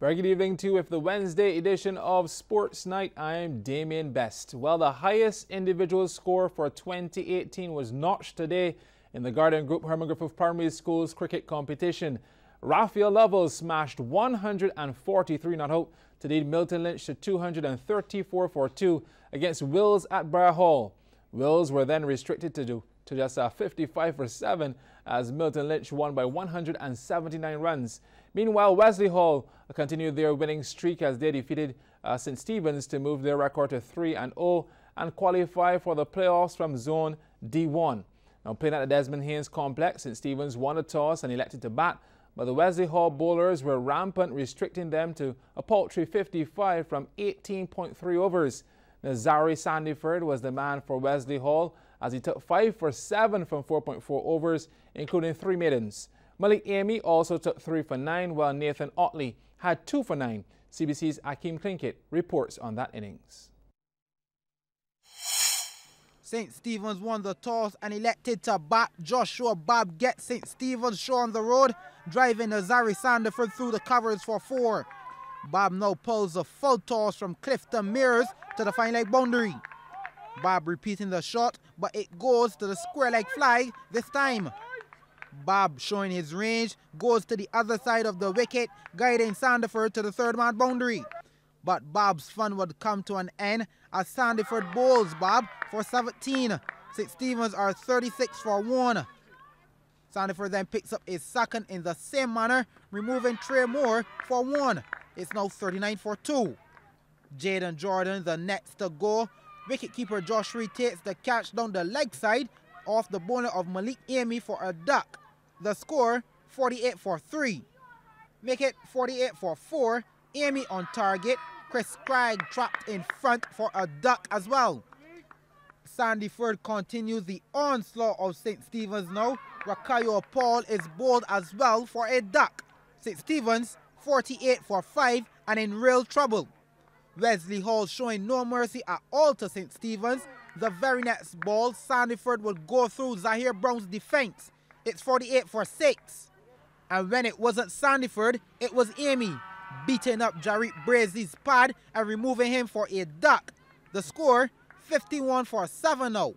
Very good evening to you with the Wednesday edition of Sports Night. I'm Damien Best. Well, the highest individual score for 2018 was notched today in the Garden Group Herman Griffith Primary School's cricket competition. Raphael Lovell smashed 143 not out to lead Milton Lynch to 234 for 2 against Wills at Briar Hall. Wills were then restricted to just 55 for 7 as Milton Lynch won by 179 runs. Meanwhile, Wesley Hall continued their winning streak as they defeated St. Stephen's to move their record to 3-0 and qualify for the playoffs from Zone D1. Now, playing at the Desmond Haynes Complex, St. Stephen's won the toss and elected to bat, but the Wesley Hall bowlers were rampant, restricting them to a paltry 55 from 18.3 overs. Nazari Sandiford was the man for Wesley Hall as he took 5 for 7 from 4.4 overs, including 3 maidens. Malik Amy also took 3 for 9, while Nathan Otley had 2 for 9. CBC's Akeem Klinkett reports on that innings. St. Stephen's won the toss and elected to bat. Joshua Bob gets St. Stephen's show on the road, driving Nazari Sandiford through the covers for 4. Bob now pulls a full toss from Clifton Mears to the fine leg boundary. Bob repeating the shot, but it goes to the square leg fly this time. Bob, showing his range, goes to the other side of the wicket, guiding Sandiford to the third-man boundary. But Bob's fun would come to an end as Sandiford bowls Bob for 17. St. Stephen's are 36 for 1. Sandiford then picks up his second in the same manner, removing Trey Moore for 1. It's now 39 for 2. Jaden Jordan, the next to go. Wicketkeeper Josh Reed takes the catch down the leg side off the bowler of Malik Amy for a duck. The score, 48 for 3. Make it 48 for 4. Amy on target. Chris Craig trapped in front for a duck as well. Sandiford continues the onslaught of St. Stephen's now. Rakayo Paul is bowled as well for a duck. St. Stephen's 48 for 5 and in real trouble. Wesley Hall showing no mercy at all to St. Stephen's. The very next ball, Sandiford will go through Zahir Brown's defense. It's 48 for 6. And when it wasn't Sandiford, it was Amy, beating up Jarek Brazy's pad and removing him for a duck. The score, 51 for 7 now.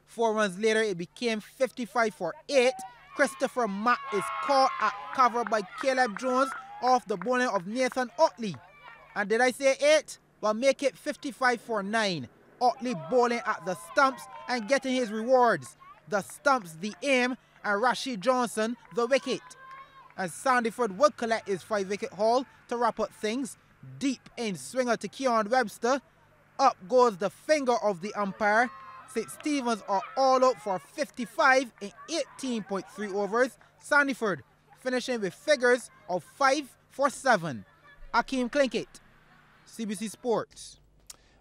4 runs later, it became 55 for 8. Christopher Mack is caught at cover by Caleb Jones off the bowling of Nathan Otley. And did I say 8? Well, make it 55 for 9. Otley bowling at the stumps and getting his rewards. The stumps the aim and Rashid Johnson the wicket. And Sandiford would collect his 5-wicket haul to wrap up things. Deep in swinger to Keon Webster. Up goes the finger of the umpire. St. Stephen's are all out for 55 in 18.3 overs. Sandiford finishing with figures of 5 for 7. Akeem Klinkett, CBC Sports.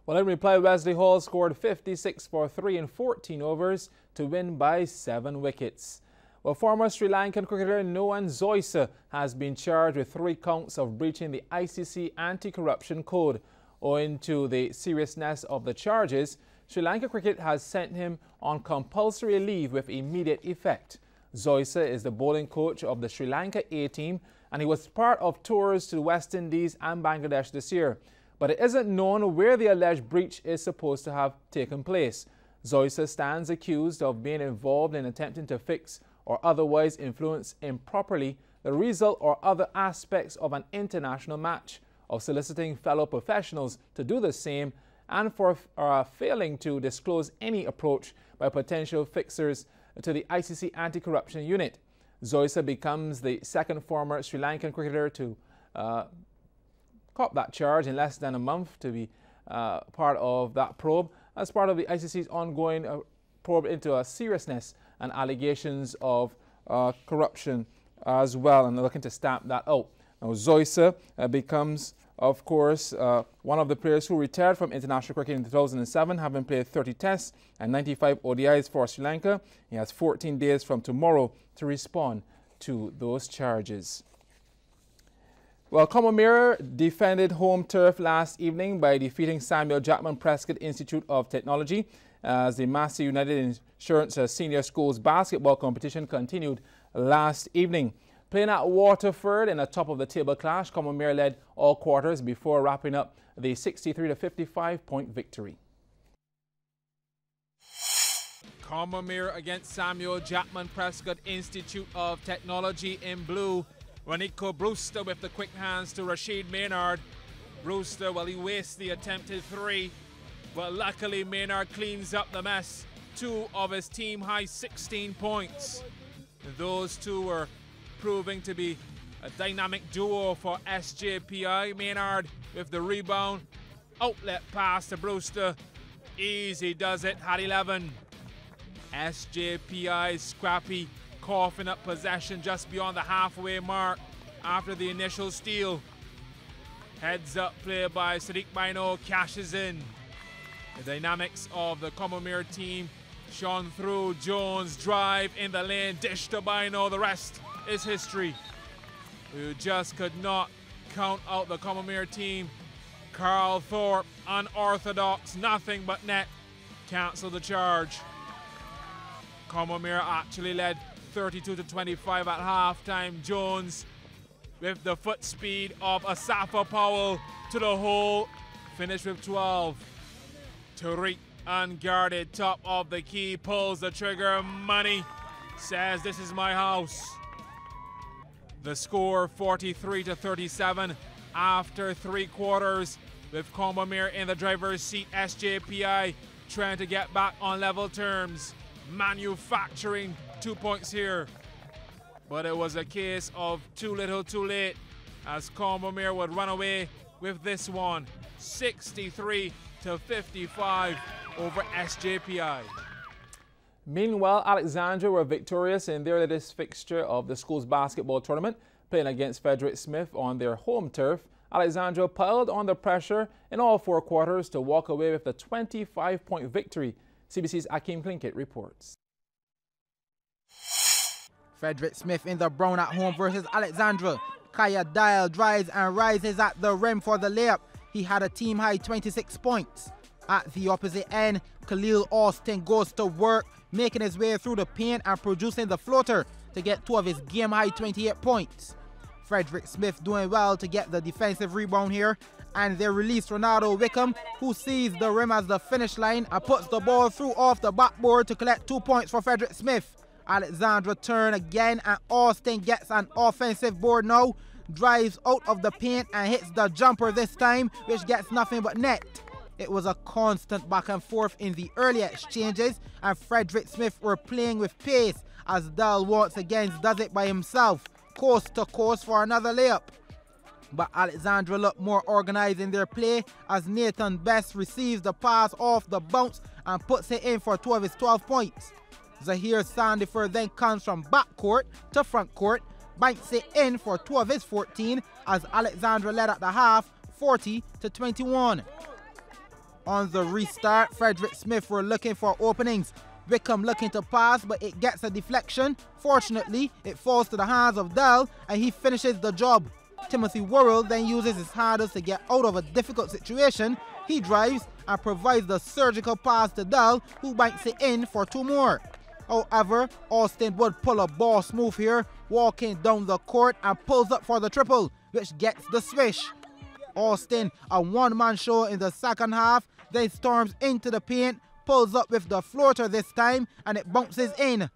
Well, in reply, Wesley Hall scored 56 for 3 in 14 overs to win by 7 wickets. Well, former Sri Lankan cricketer Noan Zoysa has been charged with 3 counts of breaching the ICC anti-corruption code. Owing to the seriousness of the charges, Sri Lanka Cricket has sent him on compulsory leave with immediate effect. Zoysa is the bowling coach of the Sri Lanka A team, and he was part of tours to the West Indies and Bangladesh this year. But it isn't known where the alleged breach is supposed to have taken place. Zoysa stands accused of being involved in attempting to fix or otherwise influence improperly the result or other aspects of an international match, of soliciting fellow professionals to do the same, and for failing to disclose any approach by potential fixers to the ICC anti-corruption unit. Zoysa becomes the second former Sri Lankan cricketer to cop that charge in less than a month to be part of that probe as part of the ICC's ongoing probe into seriousness and allegations of corruption as well, and they're looking to stamp that out. Now, Zoysa becomes, of course, one of the players who retired from international cricket in 2007, having played 30 tests and 95 ODIs for Sri Lanka. He has 14 days from tomorrow to respond to those charges. Well, Comomera defended home turf last evening by defeating Samuel Jackman Prescott Institute of Technology as the Massey United Insurance Senior Schools basketball competition continued last evening. Playing at Waterford in a top-of-the-table clash, Combermere led all quarters before wrapping up the 63-55 victory. Combermere against Samuel Jackman Prescott Institute of Technology in blue. Ranico Brewster with the quick hands to Rashid Maynard. Brewster, well, he wastes the attempted three, but luckily Maynard cleans up the mess. 2 of his team-high 16 points. Those two were proving to be a dynamic duo for SJPI. Maynard with the rebound. Outlet pass to Brewster. Easy does it, had 11. SJPI scrappy, coughing up possession just beyond the halfway mark after the initial steal. Heads up play by Sadiq Bino cashes in. The dynamics of the Combermere team shone through. Jones drive in the lane, dish to Bino. The rest is history. We just could not count out the Combermere team. Carl Thorpe, unorthodox, nothing but net, cancel the charge. Combermere actually led 32-25 at halftime. Jones with the foot speed of Asafa Powell to the hole, finished with 12. Tariq unguarded, top of the key, pulls the trigger. Money says, "This is my house." The score 43-37 after 3 quarters, with Combermere in the driver's seat. SJPI trying to get back on level terms, manufacturing 2 points here. But it was a case of too little too late, as Combermere would run away with this one, 63-55 over SJPI. Meanwhile, Alexandra were victorious in their latest fixture of the school's basketball tournament, playing against Frederick Smith on their home turf. Alexandra piled on the pressure in all 4 quarters to walk away with a 25-point victory. CBC's Akeem Plinkett reports. Frederick Smith in the brown at home versus Alexandra. Kaya Dial drives and rises at the rim for the layup. He had a team-high 26 points. At the opposite end, Khalil Austin goes to work, making his way through the paint and producing the floater to get 2 of his game-high 28 points. Frederick Smith doing well to get the defensive rebound here, and they release Ronaldo Wickham, who sees the rim as the finish line and puts the ball through off the backboard to collect 2 points for Frederick Smith. Alexandra turn again, and Austin gets an offensive board now, drives out of the paint and hits the jumper this time, which gets nothing but net. It was a constant back and forth in the earlier exchanges, and Frederick Smith were playing with pace as Dell once again does it by himself, coast to coast for another layup. But Alexandra looked more organized in their play as Nathan Best receives the pass off the bounce and puts it in for 2 of his 12 points. Zahir Sandifer then comes from backcourt to front court, banks it in for 2 of his 14 as Alexandra led at the half 40-21. On the restart, Frederick Smith were looking for openings. Wickham looking to pass, but it gets a deflection. Fortunately, it falls to the hands of Dell and he finishes the job. Timothy Worrell then uses his hardest to get out of a difficult situation. He drives and provides the surgical pass to Dell, who banks it in for 2 more. However, Austin would pull a boss move here, walking down the court and pulls up for the triple, which gets the swish. Austin, a one-man show in the second half, then storms into the paint, pulls up with the floater this time, and it bounces in.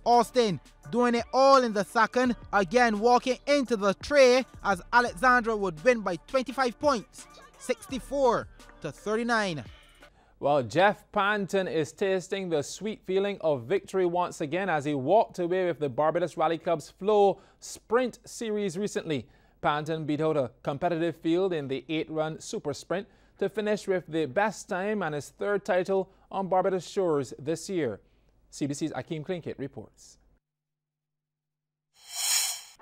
Austin doing it all in the second, again walking into the tray as Alexandra would win by 25 points, 64-39. Well, Jeff Panton is tasting the sweet feeling of victory once again as he walked away with the Barbados Rally Club's Flow Sprint Series recently. Panton beat out a competitive field in the 8-run Super Sprint to finish with the best time and his 3rd title on Barbados shores this year. CBC's Akeem Plinkett reports.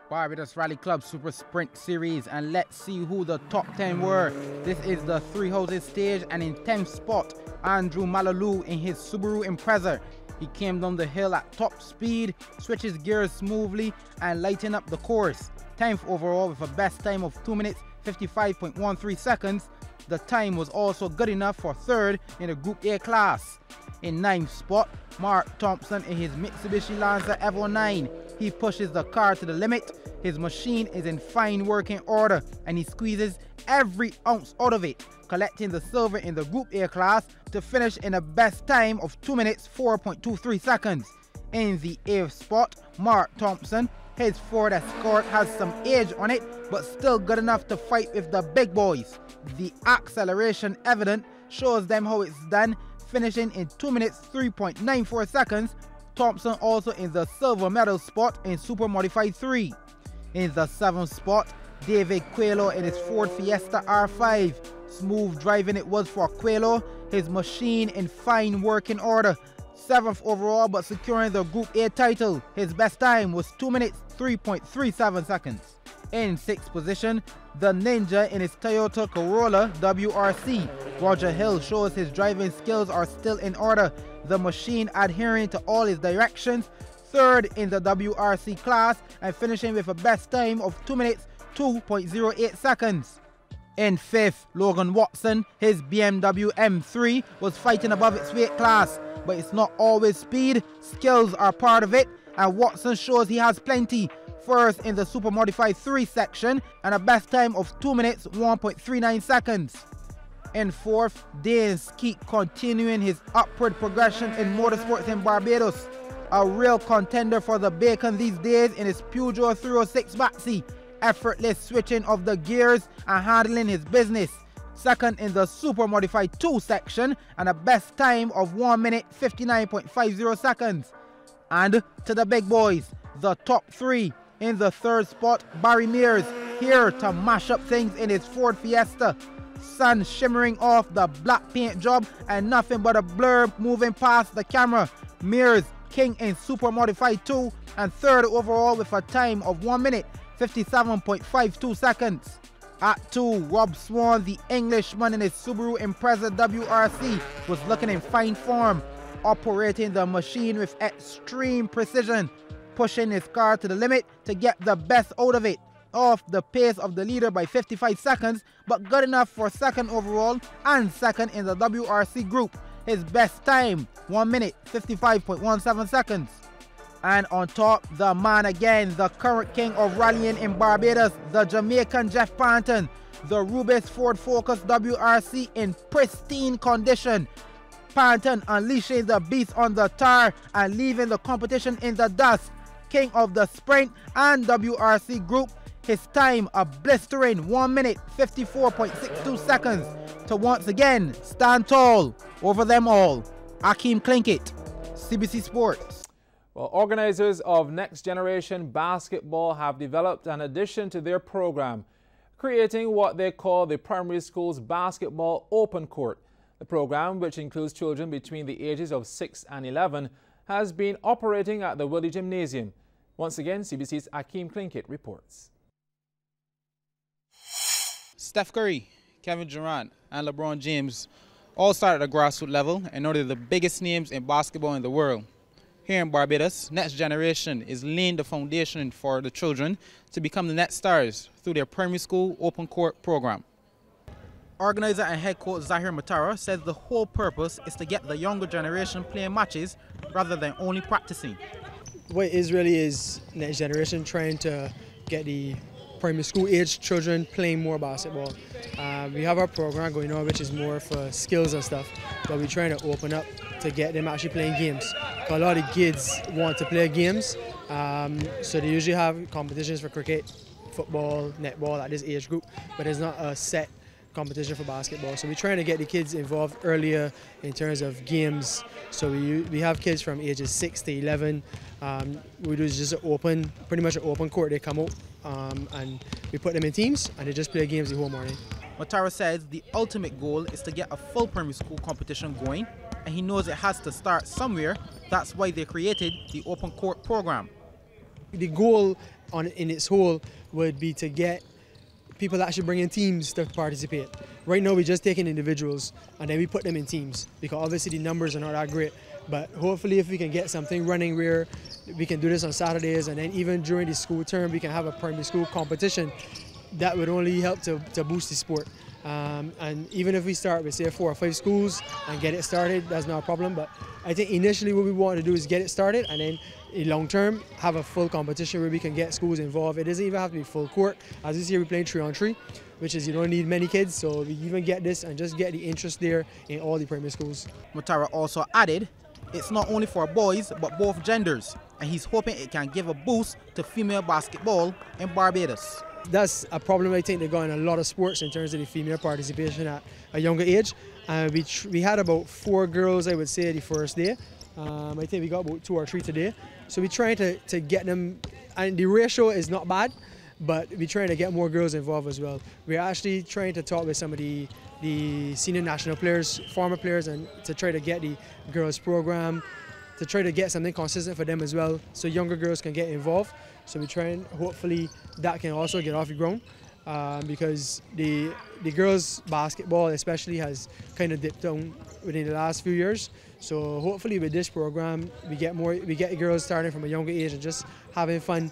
Barbados Rally Club Super Sprint Series, and let's see who the top 10 were. This is the 3 houses stage, and in 10th spot, Andrew Malalu in his Subaru Impreza. He came down the hill at top speed, switches gears smoothly and lighting up the course. 10th overall with a best time of 2 minutes 55.13 seconds. The time was also good enough for third in the Group A class. In ninth spot, Mark Thompson in his Mitsubishi Lancer Evo 9. He pushes the car to the limit. His machine is in fine working order and he squeezes every ounce out of it, collecting the silver in the Group A class to finish in a best time of 2 minutes 4.23 seconds. In the 8th spot, Mark Thompson. His Ford Escort has some age on it, but still good enough to fight with the big boys. The acceleration evident shows them how it's done, finishing in 2 minutes 3.94 seconds. Thompson also in the silver medal spot in Super Modified 3. In the 7th spot, David Quelo in his Ford Fiesta R5. Smooth driving it was for Quelo, his machine in fine working order. 7th overall, but securing the Group A title. His best time was 2 minutes 3.37 seconds. In 6th position, the Ninja in his Toyota Corolla WRC. Roger Hill shows his driving skills are still in order, the machine adhering to all his directions. 3rd in the WRC class and finishing with a best time of 2 minutes 2.08 seconds. In 5th, Logan Watson, his BMW M3 was fighting above its weight class, but it's not always speed, skills are part of it, and Watson shows he has plenty. 1st in the Super Modified 3 section and a best time of 2 minutes 1.39 seconds. In 4th, Dane Skeet continuing his upward progression in motorsports in Barbados. A real contender for the bacon these days in his Peugeot 306 Baxi. Effortless switching of the gears and handling his business. 2nd in the Super Modified 2 section and a best time of 1 minute 59.50 seconds. And to the big boys, the top 3. In the 3rd spot, Barry Mears, here to mash up things in his Ford Fiesta. Sun shimmering off the black paint job and nothing but a blur moving past the camera. Mears, king in Super Modified 2 and 3rd overall with a time of 1 minute 57.52 seconds. At 2, Rob Swan, the Englishman in his Subaru Impreza WRC, was looking in fine form, operating the machine with extreme precision, pushing his car to the limit to get the best out of it. Off the pace of the leader by 55 seconds, but good enough for 2nd overall and 2nd in the WRC group. His best time, 1 minute 55.17 seconds. And on top, the man again, the current king of rallying in Barbados, the Jamaican Jeff Panton. The Rubis Ford Focus WRC in pristine condition. Panton unleashing the beast on the tar and leaving the competition in the dust. King of the sprint and WRC group. His time a blistering 1 minute 54.62 seconds to once again stand tall over them all. Akeem Klinkett, CBC Sports. Well, organizers of Next Generation Basketball have developed an addition to their program, creating what they call the Primary School's Basketball Open Court. The program, which includes children between the ages of 6 and 11, has been operating at the Willie Gymnasium. Once again, CBC's Akeem Klinkett reports. Steph Curry, Kevin Durant, and LeBron James all started at the grassroots level and are the biggest names in basketball in the world. Here in Barbados, Next Generation is laying the foundation for the children to become the next stars through their primary school open court program. Organizer and head coach Zahir Matara says the whole purpose is to get the younger generation playing matches rather than only practicing. What it is really is Next Generation trying to get the primary school age children playing more basketball. We have our program going on which is more for skills and stuff, but we're trying to open up to get them actually playing games. A lot of kids want to play games, so they usually have competitions for cricket, football, netball at this age group, but there's not a set competition for basketball. So we're trying to get the kids involved earlier in terms of games. So we have kids from ages 6 to 11. We do just pretty much an open court. They come out and we put them in teams and they just play games the whole morning. Matara says the ultimate goal is to get a full primary school competition going, and he knows it has to start somewhere. That's why they created the open court program. The goal in its whole would be to get people actually bring in teams to participate. Right now we're just taking individuals and then we put them in teams because obviously the numbers are not that great, but hopefully if we can get something running where we can do this on Saturdays and then even during the school term we can have a primary school competition. that would only help to boost the sport. And even if we start with say 4 or 5 schools and get it started, that's not a problem. But I think initially what we want to do is get it started, and then in long term have a full competition where we can get schools involved. It doesn't even have to be full court. As you see, we're playing 3-on-3, which is you don't need many kids, so we even get this and just get the interest there in all the primary schools. Mutara also added, it's not only for boys but both genders, and he's hoping it can give a boost to female basketball in Barbados. That's a problem I think they got in a lot of sports in terms of the female participation at a younger age. We had about 4 girls, I would say, the first day. I think we got about 2 or 3 today. So we're trying to get them, and the ratio is not bad, but we're trying to get more girls involved as well. We're actually trying to talk with some of the senior national players, former players, and to try to get the girls program, to try to get something consistent for them as well, so younger girls can get involved. So we're trying, hopefully that can also get off the ground, because the girls basketball especially has kind of dipped down within the last few years. So hopefully with this program we get girls starting from a younger age and just having fun.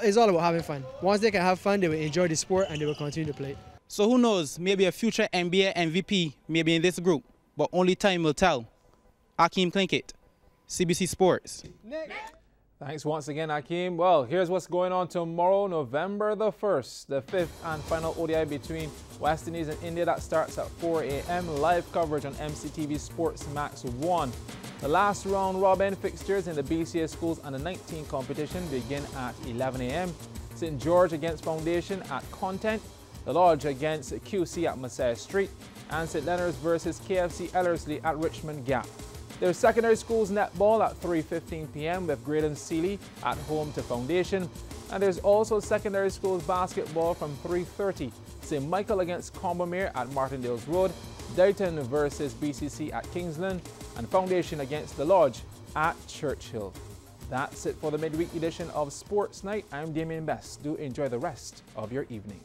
It's all about having fun. Once they can have fun, they will enjoy the sport and they will continue to play. So who knows, maybe a future NBA MVP may be in this group, but only time will tell. Akeem Klinkett, CBC Sports. Thanks once again, Akeem. Well, here's what's going on tomorrow, November the 1st, the 5th and final ODI between West Indies and India. That starts at 4 a.m. Live coverage on MCTV Sports Max 1. The last round robin fixtures in the BCA Schools Under 19 competition begin at 11 a.m. St. George against Foundation at Content, The Lodge against QC at Messiah Street, and St. Leonard's versus KFC Ellerslie at Richmond Gap. There's secondary schools netball at 3:15 p.m. with Graydon Sealy at home to Foundation. And there's also secondary schools basketball from 3:30. St. Michael against Combermere at Martindale's Road, Dayton versus BCC at Kingsland, and Foundation against The Lodge at Churchill. That's it for the midweek edition of Sports Night. I'm Damien Best. Do enjoy the rest of your evening.